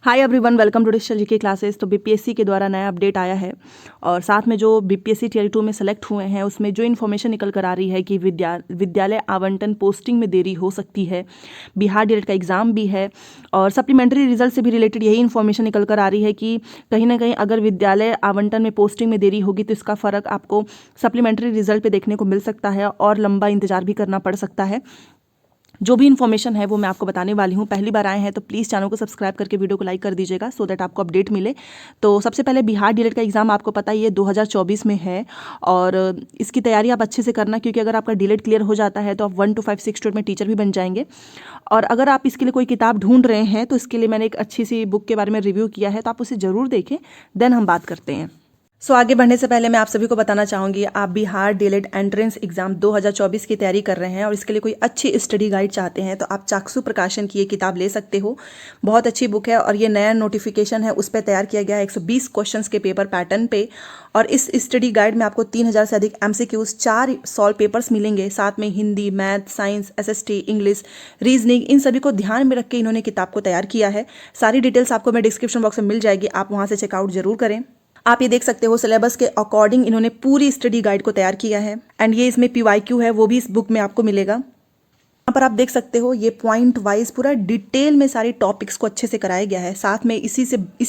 Hi everyone, welcome to digital GK classes. तो BPSC के द्वारा नया अपडेट आया है और साथ में जो बीपीएससी टियर 2 में सेलेक्ट हुए हैं उसमें जो इन्फॉर्मेशन निकल कर आ रही है कि विद्यालय आवंटन पोस्टिंग में देरी हो सकती है। बिहार डीएलएड का एग्ज़ाम भी है और सप्लीमेंट्री रिजल्ट से भी रिलेटेड यही इन्फॉर्मेशन निकल कर आ रही है कि कहीं ना कहीं अगर विद्यालय आवंटन में पोस्टिंग में देरी होगी तो इसका फ़र्क आपको सप्लीमेंट्री रिजल्ट पर देखने को मिल सकता है और लंबा इंतजार भी करना पड़ सकता है। जो भी इन्फॉर्मेशन है वो मैं आपको बताने वाली हूँ। पहली बार आए हैं तो प्लीज़ चैनल को सब्सक्राइब करके वीडियो को लाइक कर दीजिएगा सो दैट आपको अपडेट मिले। तो सबसे पहले बिहार डीएलएड का एग्ज़ाम आपको पता ही है 2024 में है और इसकी तैयारी आप अच्छे से करना, क्योंकि अगर आपका डीएलएड क्लियर हो जाता है तो आप 1 to 5 6 स्टेट में टीचर भी बन जाएंगे। और अगर आप इसके लिए कोई किताब ढूंढ रहे हैं तो इसके लिए मैंने एक अच्छी सी बुक के बारे में रिव्यू किया है, तो आप उसे ज़रूर देखें, देन हम बात करते हैं। आगे बढ़ने से पहले मैं आप सभी को बताना चाहूँगी, आप बिहार डीएलएड एंट्रेंस एग्जाम 2024 की तैयारी कर रहे हैं और इसके लिए कोई अच्छी स्टडी गाइड चाहते हैं तो आप चाक्षु प्रकाशन की ये किताब ले सकते हो। बहुत अच्छी बुक है और ये नया नोटिफिकेशन है उस पर तैयार किया गया है 120 क्वेश्चंस के पेपर पैटर्न पे। और इस स्टडी गाइड में आपको 3000 से अधिक MCQs 4 सॉल्व पेपर्स मिलेंगे, साथ में Hindi, math, science, SST, English, reasoning, इन सभी को ध्यान में रख के इन्होंने किताब को तैयार किया है। सारी डिटेल्स आपको मैं डिस्क्रिप्शन बॉक्स में मिल जाएगी, आप वहाँ से चेकआउट जरूर करें। आप ये देख सकते हो सिलेबस के अकॉर्डिंग इन्होंने पूरी स्टडी गाइड को तैयार किया है एंड ये इसमें PYQ है वो भी इस बुक में आपको मिलेगा। यहाँ पर आप देख सकते हो ये पॉइंट वाइज पूरा डिटेल में सारी टॉपिक्स को अच्छे से कराया गया है, साथ में इसी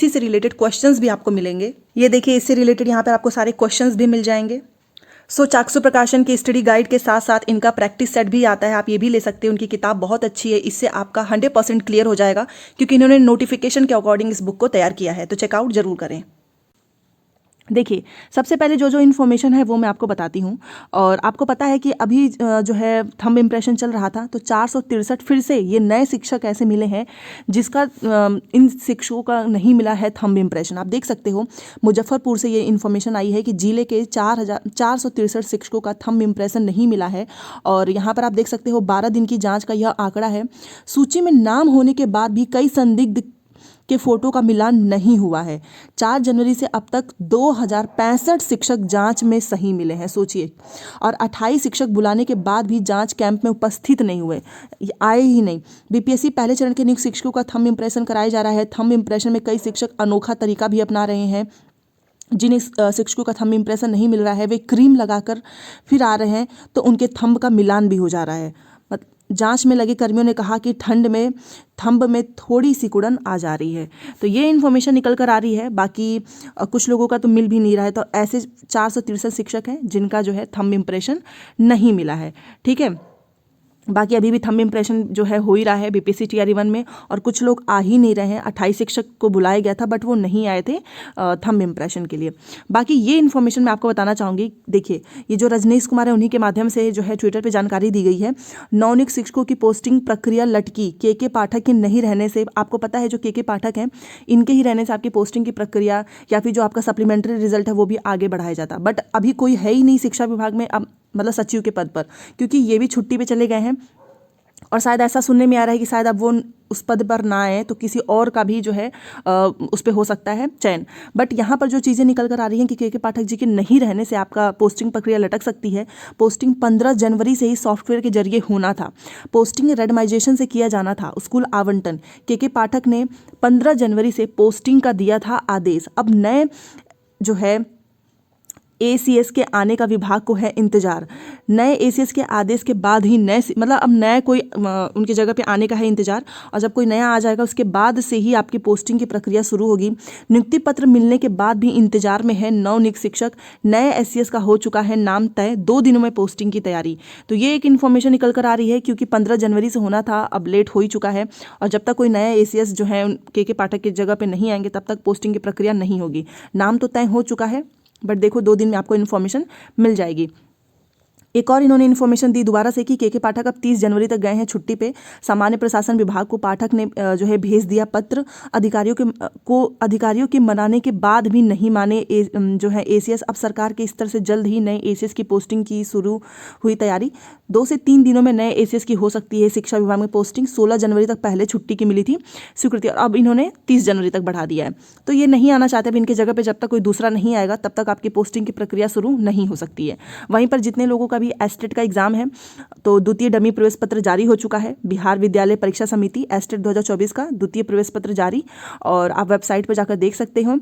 से रिलेटेड क्वेश्चंस भी आपको मिलेंगे। ये देखिए इससे रिलेटेड यहाँ पर आपको सारे क्वेश्चंस भी मिल जाएंगे। चाक्षु प्रकाशन की स्टडी गाइड के साथ साथ इनका प्रैक्टिस सेट भी आता है, आप ये भी ले सकते हो। उनकी किताब बहुत अच्छी है, इससे आपका 100% क्लियर हो जाएगा क्योंकि इन्होंने नोटिफिकेशन के अकॉर्डिंग इस बुक को तैयार किया है, तो चेकआउट जरूर करें। देखिए सबसे पहले जो इन्फॉर्मेशन है वो मैं आपको बताती हूँ। और आपको पता है कि अभी जो है थंब इम्प्रेशन चल रहा था, तो 463 फिर से ये नए शिक्षक ऐसे मिले हैं जिसका इन शिक्षकों का नहीं मिला है थंब इम्प्रेशन। आप देख सकते हो मुजफ्फरपुर से ये इन्फॉर्मेशन आई है कि जिले के 463 शिक्षकों का थंब इम्प्रेशन नहीं मिला है। और यहाँ पर आप देख सकते हो 12 दिन की जाँच का यह आंकड़ा है। सूची में नाम होने के बाद भी कई संदिग्ध के फोटो का मिलान नहीं हुआ है। 4 जनवरी से अब तक 2065 शिक्षक जांच में सही मिले हैं, सोचिए। और 28 शिक्षक बुलाने के बाद भी जांच कैंप में उपस्थित नहीं हुए, आए ही नहीं। बीपीएससी पहले चरण के नियुक्त शिक्षकों का थंब इम्प्रेशन कराया जा रहा है। थंब इम्प्रेशन में कई शिक्षक अनोखा तरीका भी अपना रहे हैं। जिन शिक्षकों का थंब इम्प्रेशन नहीं मिल रहा है वे क्रीम लगाकर फिर आ रहे हैं, तो उनके थंब का मिलान भी हो जा रहा है। जांच में लगे कर्मियों ने कहा कि ठंड में थंब में थोड़ी सी कुड़न आ जा रही है। तो ये इन्फॉर्मेशन निकल कर आ रही है। बाकी कुछ लोगों का तो मिल भी नहीं रहा है, तो ऐसे 463 शिक्षक हैं जिनका जो है थंब इम्प्रेशन नहीं मिला है। ठीक है, बाकी अभी भी थंब इम्प्रेशन जो है हो ही रहा है बीपीएससी टियर 1 में, और कुछ लोग आ ही नहीं रहे हैं। 28 शिक्षक को बुलाया गया था बट वो नहीं आए थे थंब इम्प्रेशन के लिए। बाकी ये इन्फॉर्मेशन मैं आपको बताना चाहूँगी। देखिए ये जो रजनीश कुमार है उन्हीं के माध्यम से जो है ट्विटर पर जानकारी दी गई है। नवनियुक्त शिक्षकों की पोस्टिंग प्रक्रिया लटकी, के पाठक के नहीं रहने से। आपको पता है जो के पाठक हैं इनके ही रहने से आपकी पोस्टिंग की प्रक्रिया या फिर जो आपका सप्लीमेंट्री रिजल्ट है वो भी आगे बढ़ाया जाता, बट अभी कोई है ही नहीं शिक्षा विभाग में, अब मतलब सचिव के पद पर, क्योंकि ये भी छुट्टी पे चले गए हैं। और शायद ऐसा सुनने में आ रहा है कि शायद अब वो उस पद पर ना आए तो किसी और का भी जो है उस पर हो सकता है चयन। बट यहाँ पर जो चीज़ें निकल कर आ रही हैं कि के पाठक जी के नहीं रहने से आपका पोस्टिंग प्रक्रिया लटक सकती है। पोस्टिंग 15 जनवरी से ही सॉफ्टवेयर के जरिए होना था। पोस्टिंग रेडमाइजेशन से किया जाना था। स्कूल आवंटन के पाठक ने 15 जनवरी से पोस्टिंग का दिया था आदेश। अब नए जो है ACS के आने का विभाग को है इंतजार। नए ACS के आदेश के बाद ही नए मतलब अब नए कोई उनकी जगह पे आने का है इंतजार, और जब कोई नया आ जाएगा उसके बाद से ही आपकी पोस्टिंग की प्रक्रिया शुरू होगी। नियुक्ति पत्र मिलने के बाद भी इंतजार में है नवनियुक्त शिक्षक। नए SCS का हो चुका है नाम तय, 2 दिनों में पोस्टिंग की तैयारी। तो ये एक इन्फॉर्मेशन निकल कर आ रही है क्योंकि 15 जनवरी से होना था, अब लेट हो ही चुका है। और जब तक कोई नया ACS जो है के पाठक की जगह पर नहीं आएंगे तब तक पोस्टिंग की प्रक्रिया नहीं होगी। नाम तो तय हो चुका है बट देखो 2 दिन में आपको इन्फॉर्मेशन मिल जाएगी। एक और इन्होंने इन्फॉर्मेशन दी दोबारा से कि के पाठक अब 30 जनवरी तक गए हैं छुट्टी पे। सामान्य प्रशासन विभाग को पाठक ने जो है भेज दिया पत्र। अधिकारियों के मनाने के बाद भी नहीं माने जो है ACS। अब सरकार के स्तर से जल्द ही नए ACS की पोस्टिंग की शुरू हुई तैयारी। 2 से 3 दिनों में नए ACS की हो सकती है शिक्षा विभाग में पोस्टिंग। 16 जनवरी तक पहले छुट्टी की मिली थी स्वीकृति, और अब इन्होंने 30 जनवरी तक बढ़ा दिया है। तो ये नहीं आना चाहते, अब इनके जगह पर जब तक कोई दूसरा नहीं आएगा तब तक आपकी पोस्टिंग की प्रक्रिया शुरू नहीं हो सकती है। वहीं पर जितने लोगों का भी अभी एस्टेट का एग्जाम है, तो द्वितीय डमी प्रवेश पत्र जारी हो चुका है। बिहार विद्यालय परीक्षा समिति एस्टेट 2024 का द्वितीय प्रवेश पत्र जारी, और आप वेबसाइट पर जाकर देख सकते हो।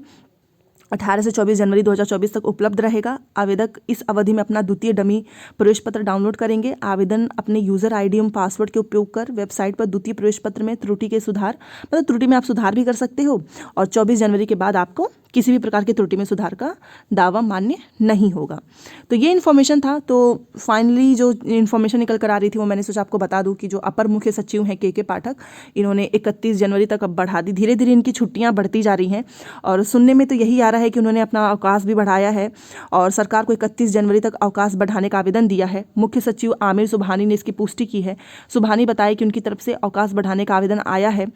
18 से 24 जनवरी 2024 तक उपलब्ध रहेगा। आवेदक इस अवधि में अपना द्वितीय डमी प्रवेश पत्र डाउनलोड करेंगे। आवेदन अपने यूजर आईडी एवं पासवर्ड के उपयोग कर वेबसाइट पर द्वितीय प्रवेश पत्र में त्रुटि के सुधार, मतलब त्रुटि में आप सुधार भी कर सकते हो, और 24 जनवरी के बाद आपको किसी भी प्रकार की त्रुटि में सुधार का दावा मान्य नहीं होगा। तो ये इन्फॉर्मेशन था। तो फाइनली जो इन्फॉर्मेशन निकल कर आ रही थी वो मैंने सोचा आपको बता दूं कि जो अपर मुख्य सचिव हैं के पाठक, इन्होंने 31 जनवरी तक अब बढ़ा दी। धीरे धीरे इनकी छुट्टियां बढ़ती जा रही हैं, और सुनने में तो यही आ रहा है कि उन्होंने अपना अवकाश भी बढ़ाया है और सरकार को 31 जनवरी तक अवकाश बढ़ाने का आवेदन दिया है। मुख्य सचिव आमिर सुबहानी ने इसकी पुष्टि की है। सुबहानी बताया कि उनकी तरफ से अवकाश बढ़ाने का आवेदन आया है।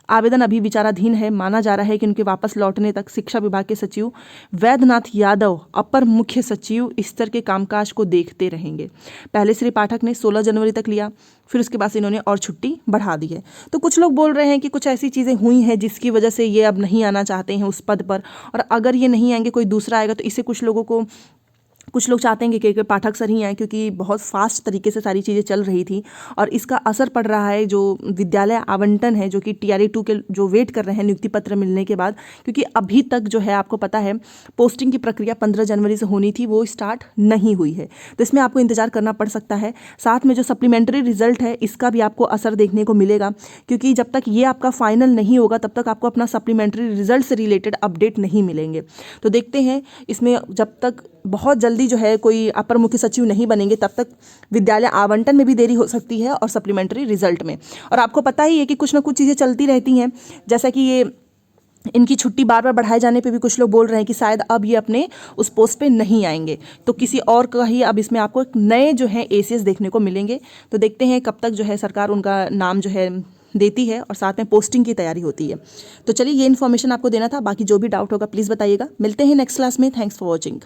आवेदन अभी विचाराधीन है। माना जा रहा है कि उनके वापस लौटने तक शिक्षा विभाग के सचिव वैद्यनाथ यादव अपर मुख्य सचिव स्तर के कामकाज को देखते रहेंगे। पहले श्री पाठक ने 16 जनवरी तक लिया, फिर उसके बाद इन्होंने और छुट्टी बढ़ा दी है। तो कुछ लोग बोल रहे हैं कि कुछ ऐसी चीज़ें हुई हैं जिसकी वजह से ये अब नहीं आना चाहते हैं उस पद पर, और अगर ये नहीं आएंगे कोई दूसरा आएगा तो इससे कुछ लोग चाहते हैं कि पाठक सर ही आए, क्योंकि बहुत फास्ट तरीके से सारी चीज़ें चल रही थी और इसका असर पड़ रहा है जो विद्यालय आवंटन है, जो कि TRA 2 के जो वेट कर रहे हैं नियुक्ति पत्र मिलने के बाद, क्योंकि अभी तक जो है आपको पता है पोस्टिंग की प्रक्रिया 15 जनवरी से होनी थी, वो स्टार्ट नहीं हुई है। तो इसमें आपको इंतजार करना पड़ सकता है। साथ में जो सप्लीमेंट्री रिजल्ट है इसका भी आपको असर देखने को मिलेगा, क्योंकि जब तक ये आपका फाइनल नहीं होगा तब तक आपको अपना सप्लीमेंट्री रिजल्ट से रिलेटेड अपडेट नहीं मिलेंगे। तो देखते हैं इसमें, जब तक बहुत जल्दी जो है कोई अपर मुख्य सचिव नहीं बनेंगे तब तक विद्यालय आवंटन में भी देरी हो सकती है और सप्लीमेंट्री रिजल्ट में। और आपको पता ही है कि कुछ ना कुछ चीज़ें चलती रहती हैं, जैसा कि ये इनकी छुट्टी बार बार बढ़ाए जाने पे भी कुछ लोग बोल रहे हैं कि शायद अब ये अपने उस पोस्ट पे नहीं आएंगे, तो किसी और का ही अब इसमें आपको एक नए जो है ACS देखने को मिलेंगे। तो देखते हैं कब तक जो है सरकार उनका नाम जो है देती है और साथ में पोस्टिंग की तैयारी होती है। तो चलिए ये इन्फॉर्मेशन आपको देना था, बाकी जो भी डाउट होगा प्लीज़ बताइएगा। मिलते हैं नेक्स्ट क्लास में। Thanks for watching.